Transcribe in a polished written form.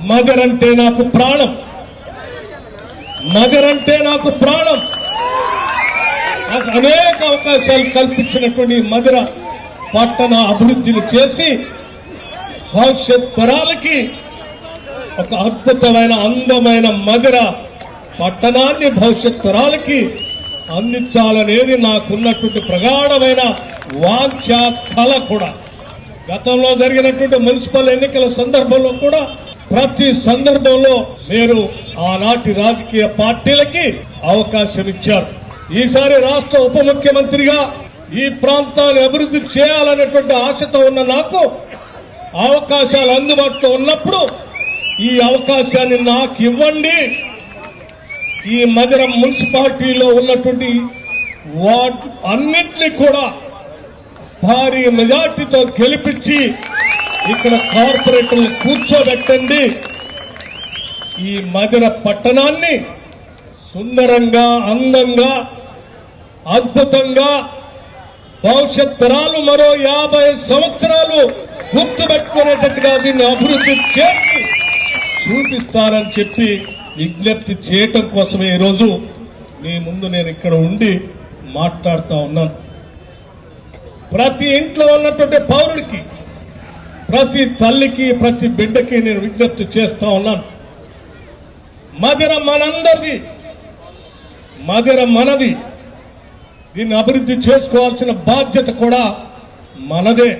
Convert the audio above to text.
మదరంటే నాకు ప్రాణం, మదరంటే నాకు ప్రాణం. నాకు అనేక అవకాశాలు కల్పించినటువంటి మధుర పట్టణ అభివృద్ధిని చేసి భవిష్యత్ తరాలకి ఒక అద్భుతమైన అందమైన మధుర పట్టణాన్ని భవిష్యత్ తరాలకి అందించాలనేది నాకున్నటువంటి ప్రగాఢమైన వాంఛ కళ కూడా. గతంలో జరిగినటువంటి మున్సిపల్ ఎన్నికల సందర్భంలో కూడా ప్రతి సందర్భంలో మీరు ఆనాటి రాజకీయ పార్టీలకి అవకాశం ఇచ్చారు. ఈసారి రాష్ట్ర ఉప ముఖ్యమంత్రిగా ఈ ప్రాంతాన్ని అభివృద్ధి చేయాలనేటువంటి ఆశతో ఉన్న నాకు అవకాశాలు అందుబాటులో ఉన్నప్పుడు ఈ అవకాశాన్ని నాకు ఇవ్వండి. ఈ మధుర మున్సిపాలిటీలో ఉన్నటువంటి వార్డు అన్నింటినీ కూడా భారీ మెజార్టీతో గెలిపించి ఇక్కడ కార్పొరేటర్లు కూర్చోబెట్టండి. ఈ మధుర పట్టణాన్ని సుందరంగా, అందంగా, అద్భుతంగా భవిష్యత్ తరాలు మరో 50 సంవత్సరాలు గుర్తుపెట్టుకునేటట్టుగా దీన్ని అభివృద్ధి చేసి చూపిస్తారని చెప్పి విజ్ఞప్తి చేయటం కోసమే ఈరోజు మీ ముందు నేను ఇక్కడ ఉండి మాట్లాడుతూ ఉన్నాను. ప్రతి ఇంట్లో ఉన్నటువంటి పౌరుడికి, ప్రతి తల్లికి, ప్రతి బిడ్డకి నేను విజ్ఞప్తి చేస్తా ఉన్నాను. మధుర మనందరిది, మధుర మనది. దీన్ని అభివృద్ధి చేసుకోవాల్సిన బాధ్యత కూడా మనదే.